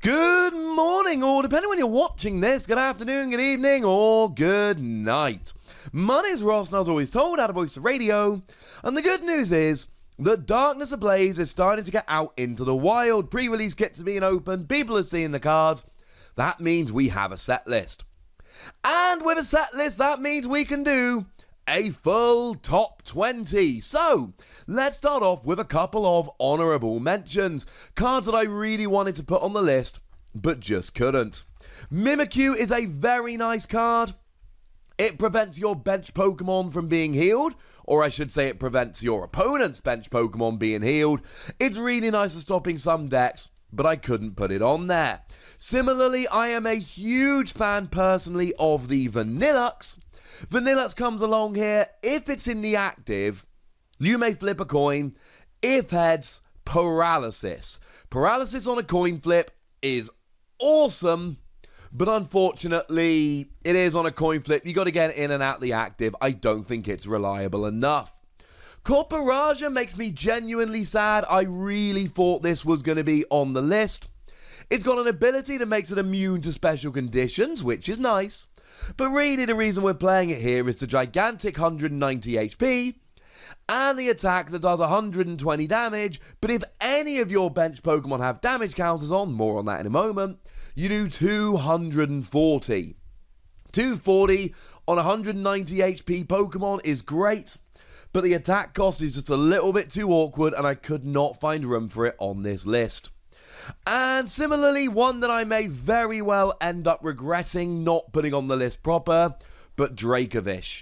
Good morning, or depending when you're watching this, good afternoon, good evening, or good night. My name is Ross, and as always told, out of Voice of Radio, and the good news is that TOughness Ablaze is starting to get out into the wild. Pre-release kits are being opened, people are seeing the cards. That means we have a set list. And with a set list, that means we can do a full top 20. So, let's start off with a couple of honourable mentions. Cards that I really wanted to put on the list, but just couldn't. Mimikyu is a very nice card. It prevents your bench Pokemon from being healed, or I should say it prevents your opponent's bench Pokemon being healed. It's really nice for stopping some decks, but I couldn't put it on there. Similarly, I am a huge fan personally of the Vanillux. Vanillux comes along here. If it's in the active, you may flip a coin. If heads, paralysis. Paralysis on a coin flip is awesome, but unfortunately, it is on a coin flip. You got to get in and out the active. I don't think it's reliable enough. Corporaja makes me genuinely sad. I really thought this was going to be on the list. It's got an ability that makes it immune to special conditions, which is nice. But really the reason we're playing it here is the gigantic 190 HP and the attack that does 120 damage. But if any of your bench Pokemon have damage counters on, more on that in a moment, you do 240. 240 on 190 HP Pokemon is great, but the attack cost is just a little bit too awkward and I could not find room for it on this list. And similarly, one that I may very well end up regretting not putting on the list proper, but Dracovish.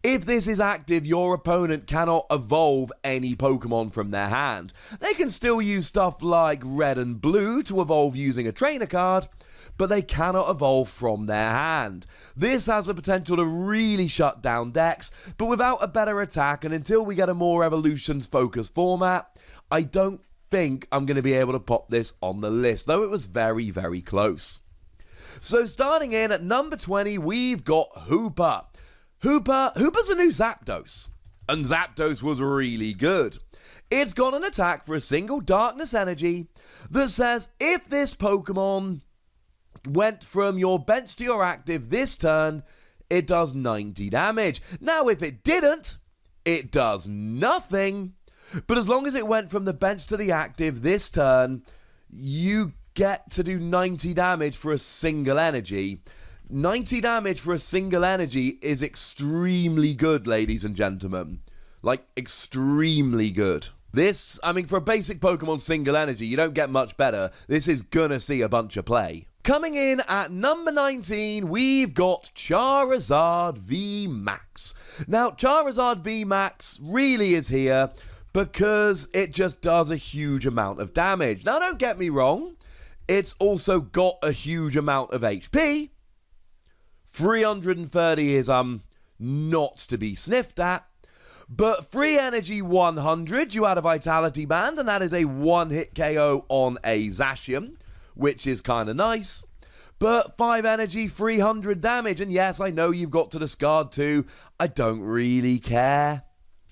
If this is active, your opponent cannot evolve any Pokemon from their hand. They can still use stuff like Red and Blue to evolve using a trainer card, but they cannot evolve from their hand. This has the potential to really shut down decks, but without a better attack, and until we get a more evolutions-focused format, I don't think I'm going to be able to pop this on the list, though it was very, very close. So starting in at number 20, we've got HOOPA. HOOPA's the new Zapdos, and Zapdos was really good. It's got an attack for a single darkness energy that says if this Pokemon went from your bench to your active this turn, it does 90 damage. Now if it didn't, it does nothing. But as long as it went from the bench to the active this turn, you get to do 90 damage for a single energy. 90 damage for a single energy is extremely good, ladies and gentlemen. Like, extremely good. This, I mean, for a basic Pokemon single energy, you don't get much better. This is gonna see a bunch of play. Coming in at number 19, we've got Charizard VMAX. Now, Charizard VMAX really is here because it just does a huge amount of damage. Now, don't get me wrong, it's also got a huge amount of HP. 330 is not to be sniffed at, but free energy 100, you add a Vitality Band, and that is a one-hit KO on a Zacian, which is kind of nice. But 5 energy, 300 damage, and yes, I know you've got to discard 2. I don't really care.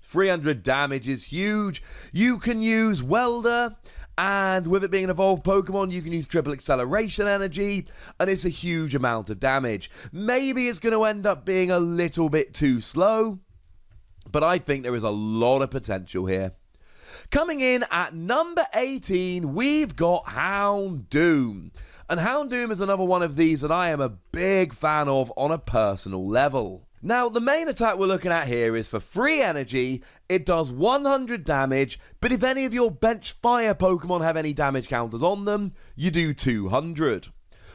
300 damage is huge. You can use Welder, and with it being an evolved Pokemon, you can use triple acceleration energy, and it's a huge amount of damage. Maybe it's going to end up being a little bit too slow, but I think there is a lot of potential here. Coming in at number 18, we've got HOUNDOOM. And HOUNDOOM is another one of these that I am a big fan of on a personal level. Now, the main attack we're looking at here is for free energy. It does 100 damage, but if any of your bench fire Pokemon have any damage counters on them, you do 200.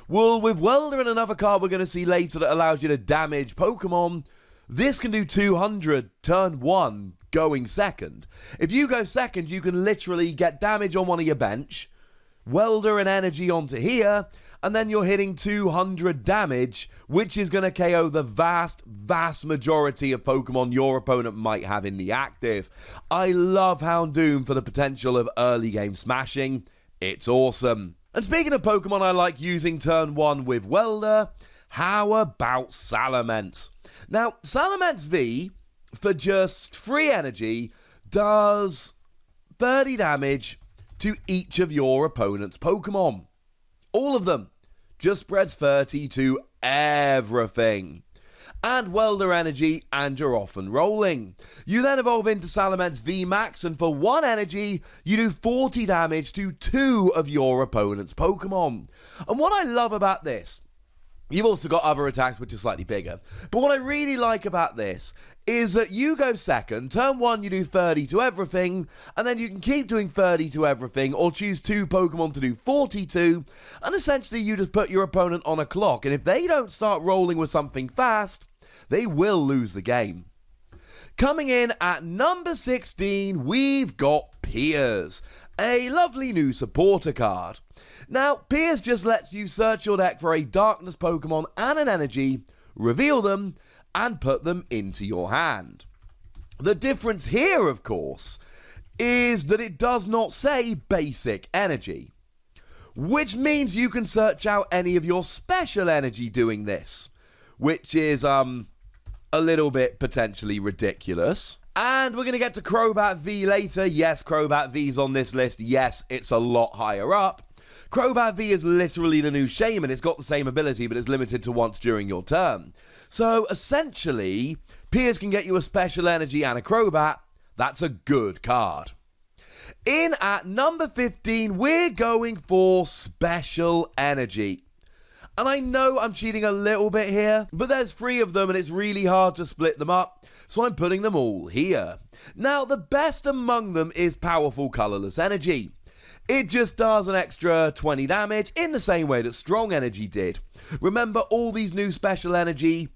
Well, with Welder and another card we're going to see later that allows you to damage Pokemon, this can do 200 turn 1 going second. If you go second, you can literally get damage on one of your bench, Welder and energy onto here, and then you're hitting 200 damage, which is going to KO the vast majority of Pokemon your opponent might have in the active. I love Houndoom for the potential of early game smashing. It's awesome. And speaking of Pokemon I like using turn 1 with Welder, how about Salamence? Now, Salamence V, for just free energy, does 30 damage to each of your opponent's Pokemon. All of them. Just spreads 30 to everything. And welder energy, and you're off and rolling. You then evolve into Salamence VMAX, and for 1 energy, you do 40 damage to 2 of your opponent's Pokemon. And what I love about this, you've also got other attacks which are slightly bigger, but what I really like about this is that you go second, turn 1 you do 30 to everything, and then you can keep doing 30 to everything, or choose 2 Pokemon to do 42, and essentially you just put your opponent on a clock, and if they don't start rolling with something fast, they will lose the game. Coming in at number 16, we've got Piers, a lovely new supporter card. Now, Piers just lets you search your deck for a Darkness Pokemon and an energy, reveal them, and put them into your hand. The difference here, of course, is that it does not say basic energy, which means you can search out any of your special energy doing this, which is a little bit potentially ridiculous. And we're going to get to CROBATV later. Yes, CROBATV's on this list. Yes, it's a lot higher up. CROBATV is literally the new Shaman. It's got the same ability, but it's limited to once during your turn. So, essentially, Piers can get you a special energy and a Crobat. That's a good card. In at number 15, we're going for special energy. And I know I'm cheating a little bit here, but there's 3 of them and it's really hard to split them up, so I'm putting them all here. Now, the best among them is Powerful Colorless Energy. It just does an extra 20 damage in the same way that Strong Energy did. Remember, all these new special energy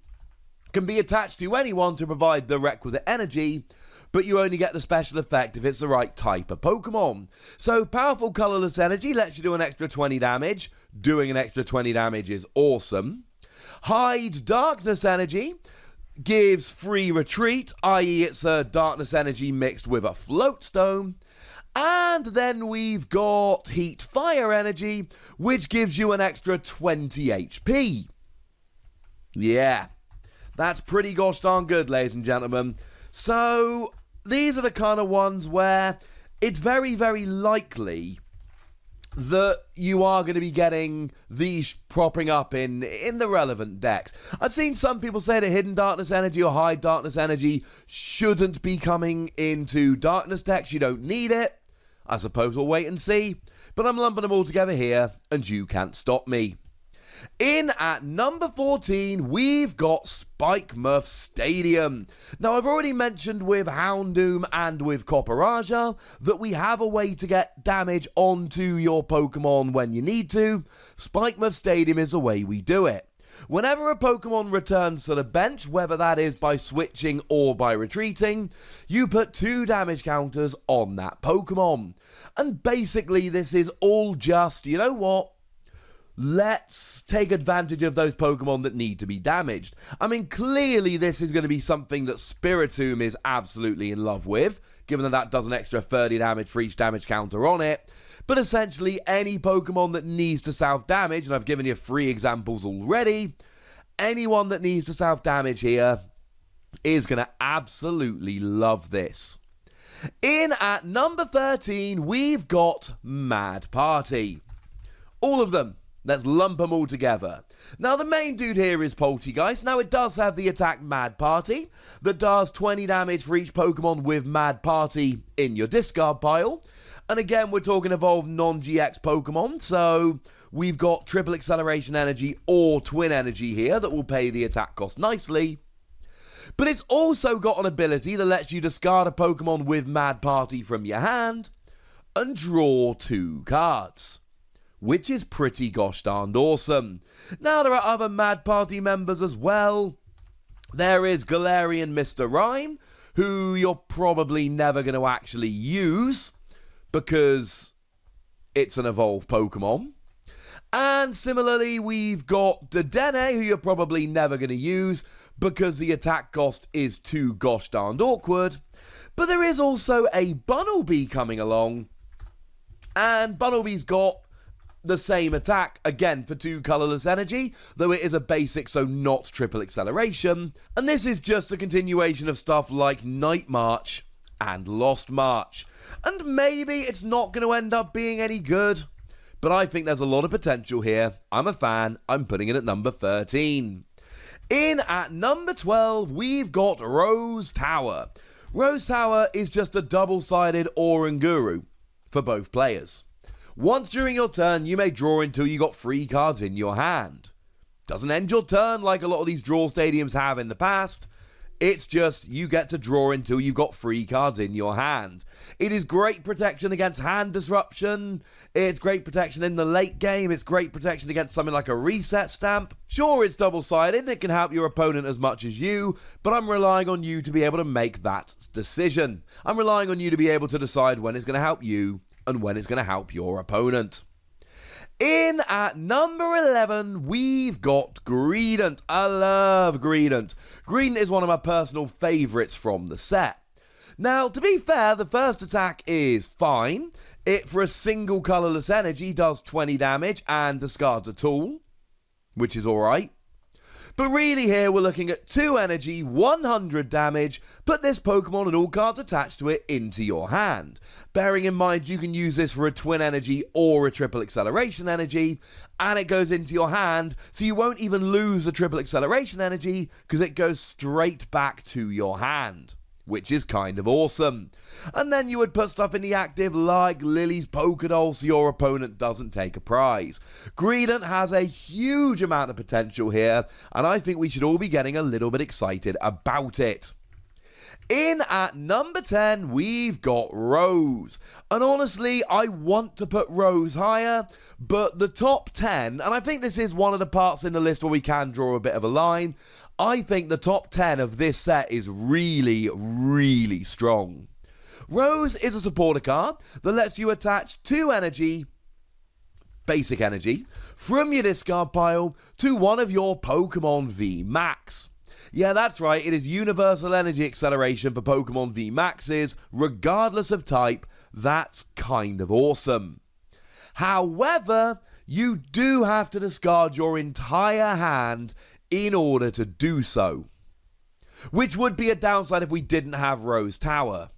can be attached to anyone to provide the requisite energy, but you only get the special effect if it's the right type of Pokemon. So Powerful Colorless Energy lets you do an extra 20 damage. Doing an extra 20 damage is awesome. Hide Darkness Energy gives free retreat, i.e. it's a Darkness Energy mixed with a Float Stone. And then we've got Heat Fire Energy, which gives you an extra 20 HP. Yeah, that's pretty gosh darn good, ladies and gentlemen. So, these are the kind of ones where it's very, very likely that you are going to be getting these propping up in the relevant decks. I've seen some people say that Hidden Darkness Energy or Hide Darkness Energy shouldn't be coming into Darkness decks. You don't need it. I suppose we'll wait and see. But I'm lumping them all together here, and you can't stop me. In at number 14, we've got SPIKEMUTH Stadium. Now, I've already mentioned with HOUNDOOM and with Copperajah that we have a way to get damage onto your Pokemon when you need to. SPIKEMUTH Stadium is the way we do it. Whenever a Pokemon returns to the bench, whether that is by switching or by retreating, you put 2 damage counters on that Pokemon. And basically, this is all just, you know what? Let's take advantage of those Pokemon that need to be damaged. I mean, clearly this is going to be something that Spiritomb is absolutely in love with, given that that does an extra 30 damage for each damage counter on it. But essentially, any Pokemon that needs to self-damage, and I've given you 3 examples already, anyone that needs to self-damage here is going to absolutely love this. In at number 13, we've got Mad Party. All of them. Let's lump them all together. Now, the main dude here is Poltegeist. Now, it does have the attack Mad Party that does 20 damage for each Pokemon with Mad Party in your discard pile. And again, we're talking evolved non-GX Pokemon, so we've got Triple Acceleration Energy or Twin Energy here that will pay the attack cost nicely. But it's also got an ability that lets you discard a Pokemon with Mad Party from your hand and draw 2 cards, which is pretty gosh darned awesome. Now, there are other Mad Party members as well. There is Galarian Mr. Rhyme, who you're probably never going to actually use because it's an evolved Pokemon. And similarly, we've got Dedenne, who you're probably never going to use because the attack cost is too gosh darned awkward. But there is also a Bunnelby coming along, and Bunnelby's got the same attack, again for 2 colorless energy, though it is a basic, so not triple acceleration. And this is just a continuation of stuff like Night March and Lost March. And maybe it's not going to end up being any good, but I think there's a lot of potential here. I'm a fan. I'm putting it at number 13. In at number 12, we've got Rose Tower. Rose Tower is just a double-sided Oranguru for both players. Once during your turn, you may draw until you got 3 cards in your hand. Doesn't end your turn like a lot of these draw stadiums have in the past. It's just you get to draw until you've got 3 cards in your hand. It is great protection against hand disruption. It's great protection in the late game. It's great protection against something like a reset stamp. Sure, it's double-sided and it can help your opponent as much as you, but I'm relying on you to be able to make that decision. I'm relying on you to be able to decide when it's going to help you and when it's going to help your opponent. In at number 11, we've got GREEDENT. I love GREEDENT. GREEDENT is one of my personal favourites from the set. Now, to be fair, the first attack is fine. It, for a single colourless energy, does 20 damage and discards a tool, which is alright. But really here we're looking at 2 energy, 100 damage, put this Pokemon and all cards attached to it into your hand. Bearing in mind you can use this for a twin energy or a triple acceleration energy, and it goes into your hand, so you won't even lose the triple acceleration energy because it goes straight back to your hand, which is kind of awesome. And then you would put stuff in the active like Lily's Pokédoll so your opponent doesn't take a prize. GREEDENT has a huge amount of potential here, and I think we should all be getting a little bit excited about it. In at number 10, we've got Rose. And honestly, I want to put Rose higher, but the top 10, and I think this is one of the parts in the list where we can draw a bit of a line, I think the top 10 of this set is really, really strong. Rose is a supporter card that lets you attach 2 energy, basic energy, from your discard pile to one of your Pokemon VMAX. Yeah, that's right, it is universal energy acceleration for Pokemon VMAXs, regardless of type. That's kind of awesome. However, you do have to discard your entire hand in order to do so, which would be a downside if we didn't have Rose Tower.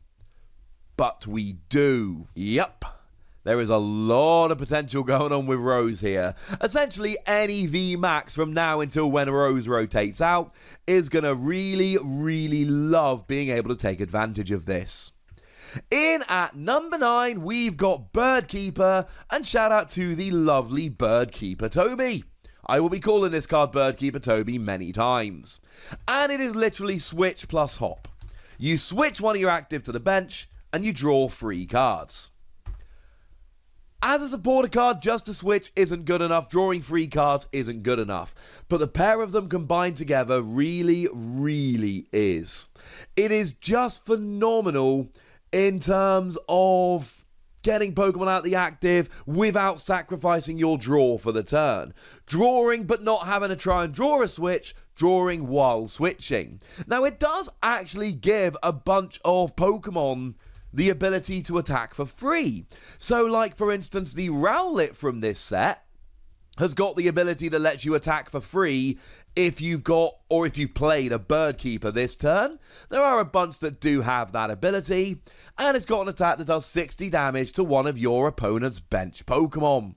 But we do. Yep. There is a lot of potential going on with Rose here. Essentially, any VMAX from now until when Rose rotates out is going to really, really love being able to take advantage of this. In at number 9, we've got Birdkeeper, and shout out to the lovely Birdkeeper Toby. I will be calling this card Birdkeeper Toby many times. And it is literally switch plus hop. You switch one of your active to the bench, and you draw 3 cards. As a supporter card, just to switch isn't good enough. Drawing 3 cards isn't good enough. But the pair of them combined together really, really is. It is just phenomenal in terms of getting Pokemon out the active without sacrificing your draw for the turn. Drawing but not having to try and draw a switch, drawing while switching. Now it does actually give a bunch of Pokemon the ability to attack for free. So like for instance the Rowlet from this set has got the ability that lets you attack for free if you've got or if you've played a Birdkeeper this turn. There are a bunch that do have that ability, and it's got an attack that does 60 damage to one of your opponent's bench Pokemon,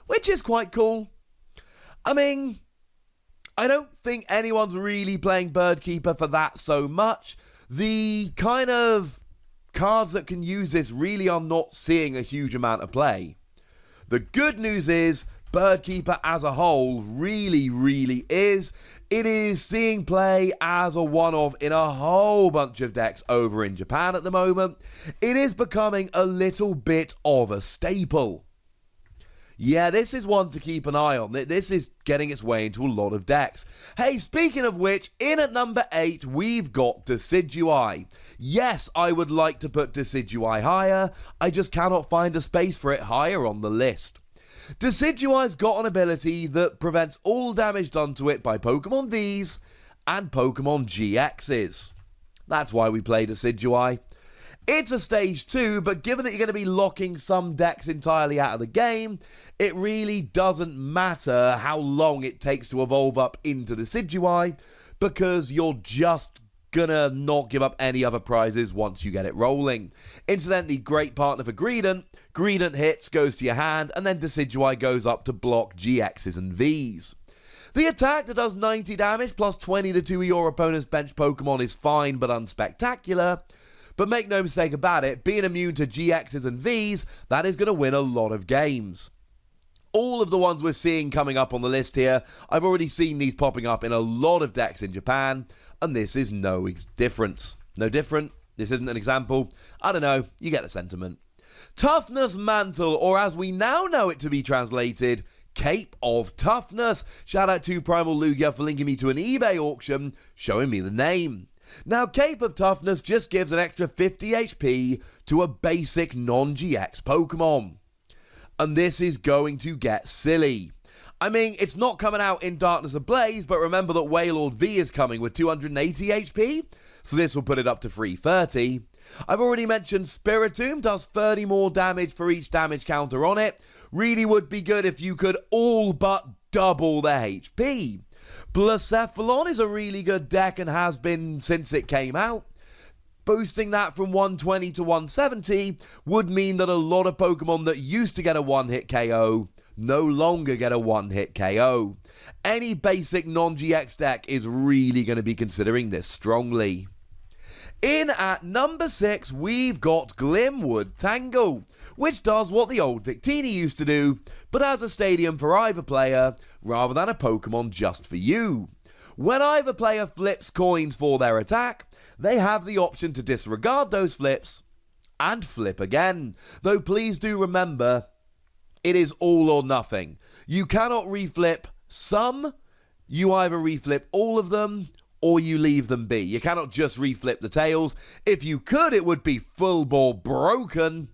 which is quite cool. I mean, I don't think anyone's really playing Birdkeeper for that so much. The kind of cards that can use this really are not seeing a huge amount of play. The good news is Birdkeeper as a whole really, really is. It is seeing play as a one-off in a whole bunch of decks over in Japan at the moment. It is becoming a little bit of a staple. Yeah, this is one to keep an eye on. This is getting its way into a lot of decks. Hey, speaking of which, in at number 8, we've got Decidueye. Yes, I would like to put Decidueye higher. I just cannot find a space for it higher on the list. Decidueye's got an ability that prevents all damage done to it by Pokemon Vs and Pokemon GXs. That's why we play Decidueye. It's a stage 2, but given that you're going to be locking some decks entirely out of the game, it really doesn't matter how long it takes to evolve up into Decidueye, because you're just gonna not give up any other prizes once you get it rolling. Incidentally, great partner for Greedent. Greedent hits, goes to your hand, and then Decidueye goes up to block GXs and Vs. The attack that does 90 damage plus 20 to 2 of your opponent's bench Pokemon is fine but unspectacular. But make no mistake about it, being immune to GXs and Vs, that is going to win a lot of games. All of the ones we're seeing coming up on the list here, I've already seen these popping up in a lot of decks in Japan, and this is no difference. No different? This isn't an example? I don't know, you get the sentiment. Toughness Mantle, or as we now know it to be translated, Cape of Toughness. Shout out to Primal Lugia for linking me to an eBay auction, showing me the name. Now, Cape of Toughness just gives an extra 50 HP to a basic non-GX Pokemon. And this is going to get silly. I mean, it's not coming out in Darkness Ablaze, but remember that Wailord V is coming with 280 HP, so this will put it up to 330. I've already mentioned Spiritomb does 30 more damage for each damage counter on it. Really would be good if you could all but double their HP. Blacephalon is a really good deck and has been since it came out. Boosting that from 120 to 170 would mean that a lot of Pokemon that used to get a one-hit KO no longer get a one-hit KO. Any basic non-GX deck is really going to be considering this strongly. In at number 6, we've got GLIDWOOD Tangle, which does what the old Victini used to do, but as a stadium for either player, rather than a Pokemon just for you. When either player flips coins for their attack, they have the option to disregard those flips and flip again. Though please do remember, it is all or nothing. You cannot reflip some, you either reflip all of them, or you leave them be. You cannot just reflip the tails. If you could, it would be full bore broken.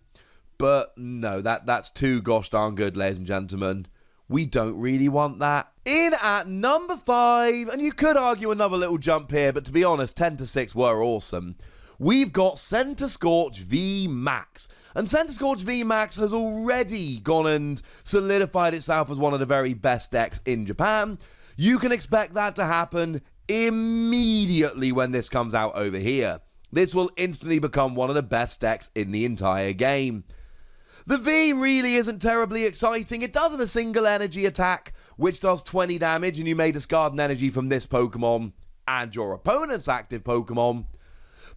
But no, that's too gosh darn good, ladies and gentlemen. We don't really want that. In at number 5, and you could argue another little jump here, but to be honest, 10 to 6 were awesome. We've got Centuscorch VMAX. And Centuscorch VMAX has already gone and solidified itself as one of the very best decks in Japan. You can expect that to happen immediately when this comes out over here. This will instantly become one of the best decks in the entire game. The V really isn't terribly exciting. It does have a single energy attack, which does 20 damage, and you may discard an energy from this Pokemon and your opponent's active Pokemon.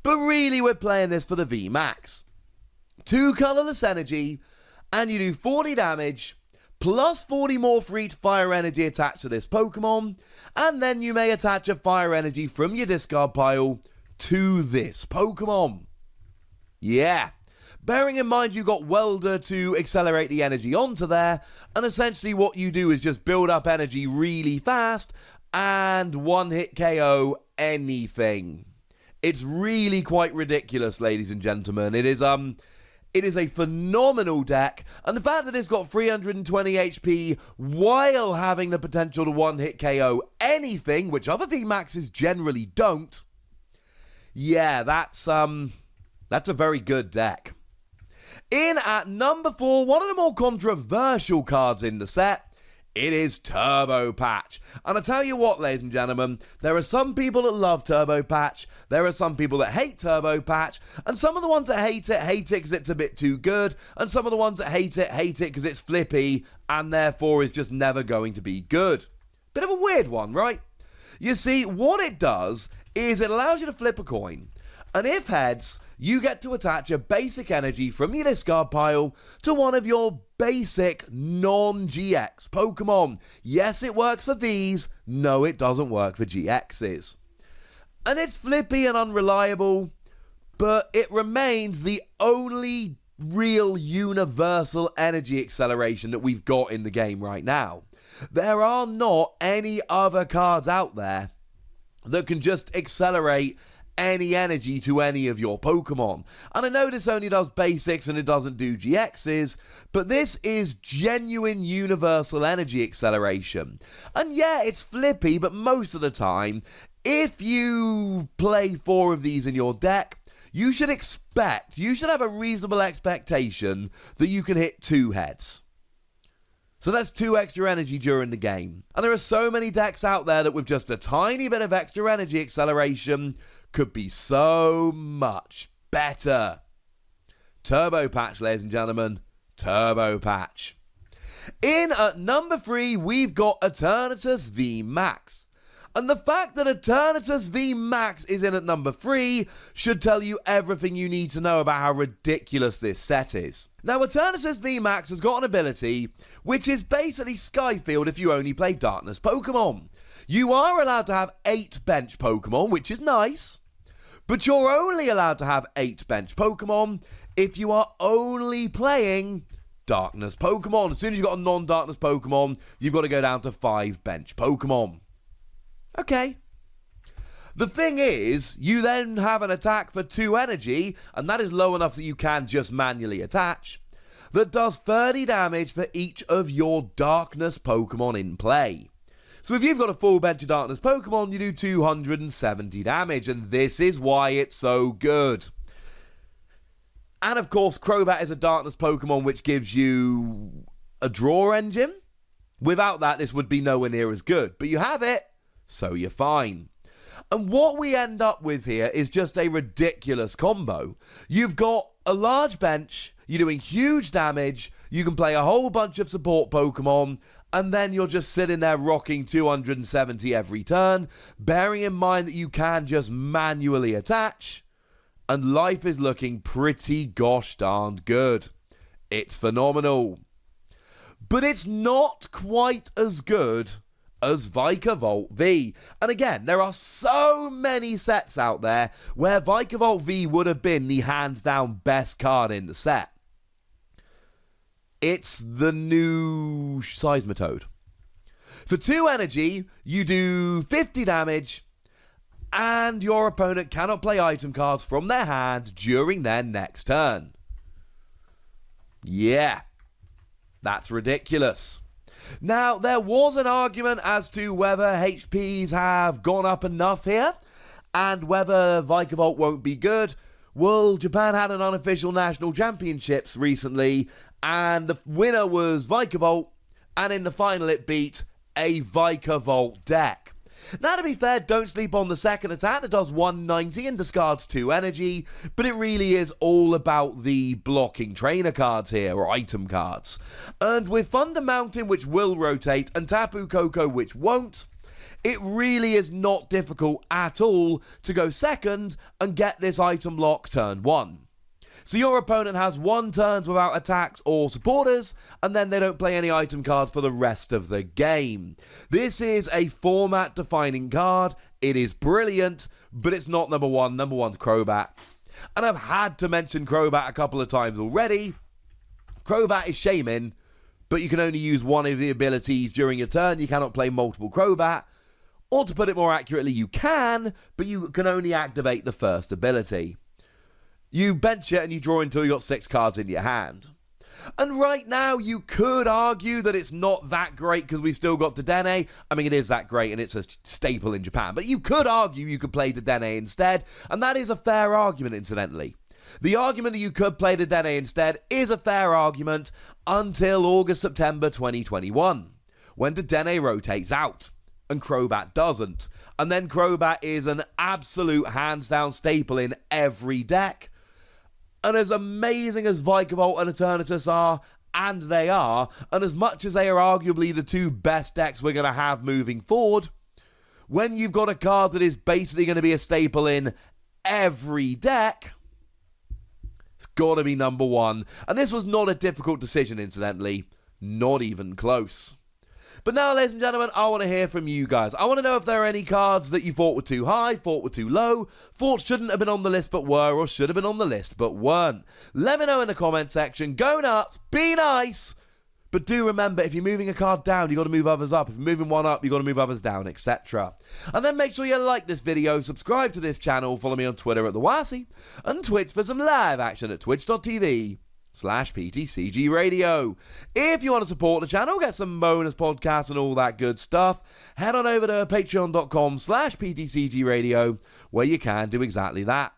But really, we're playing this for the VMAX. 2 colorless energy, and you do 40 damage, plus 40 more for each fire energy attached to this Pokemon, and then you may attach a fire energy from your discard pile to this Pokemon. Yeah. Bearing in mind you got Welder to accelerate the energy onto there, and essentially what you do is just build up energy really fast and one-hit KO anything. It's really quite ridiculous, ladies and gentlemen. It is a phenomenal deck, and the fact that it's got 320 HP while having the potential to one-hit KO anything, which other VMAXs generally don't, yeah, that's a very good deck. In at number 4, one of the more controversial cards in the set, it is Turbo Patch. And I tell you what, ladies and gentlemen, there are some people that love Turbo Patch, there are some people that hate Turbo Patch, and some of the ones that hate it because it's a bit too good, and some of the ones that hate it because it's flippy, and therefore is just never going to be good. Bit of a weird one, right? You see, what it does is it allows you to flip a coin, and if heads, you get to attach a basic energy from your discard pile to one of your basic non-GX Pokemon. Yes, it works for Vs. No, it doesn't work for GXs. And it's flippy and unreliable, but it remains the only real universal energy acceleration that we've got in the game right now. There are not any other cards out there that can just accelerate any energy to any of your Pokemon. And I know this only does basics and it doesn't do GXs, but this is genuine universal energy acceleration. And yeah, it's flippy, but most of the time, if you play 4 of these in your deck, you should have a reasonable expectation that you can hit 2 heads. So that's 2 extra energy during the game. And there are so many decks out there that with just a tiny bit of extra energy acceleration could be so much better. Turbo Patch, ladies and gentlemen. Turbo Patch. In at number 3, we've got Eternatus VMAX. And the fact that Eternatus VMAX is in at number 3 should tell you everything you need to know about how ridiculous this set is. Now, Eternatus VMAX has got an ability which is basically Skyfield if you only play Darkness Pokemon. You are allowed to have 8 bench Pokemon, which is nice, but you're only allowed to have 8 bench Pokemon if you are only playing Darkness Pokemon. As soon as you've got a non-Darkness Pokemon, you've got to go down to 5 bench Pokemon. Okay. The thing is, you then have an attack for 2 energy, and that is low enough that you can just manually attach, that does 30 damage for each of your Darkness Pokemon in play. So if you've got a full bench of Darkness Pokemon, you do 270 damage, and this is why it's so good. And of course, Crobat is a Darkness Pokemon which gives you a draw engine. Without that, this would be nowhere near as good, but you have it, so you're fine. And what we end up with here is just a ridiculous combo. You've got a large bench, you're doing huge damage, you can play a whole bunch of support Pokemon, and then you're just sitting there rocking 270 every turn, bearing in mind that you can just manually attach, and life is looking pretty gosh darned good. It's phenomenal. But it's not quite as good as Vikavolt V. And again, there are so many sets out there where Vikavolt V would have been the hands-down best card in the set. It's the new Seismitoad. For 2 energy, you do 50 damage, and your opponent cannot play item cards from their hand during their next turn. Yeah, that's ridiculous. Now, there was an argument as to whether HPs have gone up enough here, and whether Vikavolt won't be good. Well, Japan had an unofficial national championships recently, and the winner was Vikavolt, and in the final it beat a Vikavolt deck. Now, to be fair, don't sleep on the second attack. It does 190 and discards 2 energy, but it really is all about the blocking trainer cards here, or item cards. And with Thunder Mountain, which will rotate, and Tapu Koko, which won't, it really is not difficult at all to go second and get this item lock turn 1. So your opponent has 1 turn without attacks or supporters, and then they don't play any item cards for the rest of the game. This is a format-defining card. It is brilliant, but it's not number 1. Number 1's Crobat. And I've had to mention Crobat a couple of times already. Crobat is Shaman, but you can only use one of the abilities during your turn. You cannot play multiple Crobat. Or to put it more accurately, you can, but you can only activate the first ability. You bench it and you draw until you got 6 cards in your hand. And right now, you could argue that it's not that great because we've still got Dedenne. I mean, it is that great and it's a staple in Japan. But you could argue you could play Dedenne instead. And that is a fair argument, incidentally. The argument that you could play Dedenne instead is a fair argument until August, September 2021. When Dedenne rotates out. And Crobat doesn't. And then Crobat is an absolute hands-down staple in every deck. And as amazing as Vikavolt and Eternatus are, and they are, and as much as they are arguably the 2 best decks we're going to have moving forward, when you've got a card that is basically going to be a staple in every deck, it's got to be number 1. And this was not a difficult decision, incidentally. Not even close. But now, ladies and gentlemen, I want to hear from you guys. I want to know if there are any cards that you thought were too high, thought were too low, thought shouldn't have been on the list but were, or should have been on the list but weren't. Let me know in the comment section. Go nuts, be nice, but do remember, if you're moving a card down, you've got to move others up. If you're moving one up, you've got to move others down, etc. And then make sure you like this video, subscribe to this channel, follow me on Twitter at TheWassy, and Twitch for some live action at twitch.tv/PTCGRadio. If you want to support the channel, get some bonus podcasts and all that good stuff, head on over to patreon.com/PTCGRadio, where you can do exactly that.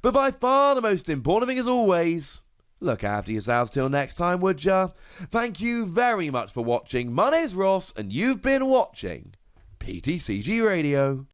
But by far the most important thing, as always, look after yourselves till next time, would ya? Thank you very much for watching. My name's Ross, and you've been watching PTCG Radio.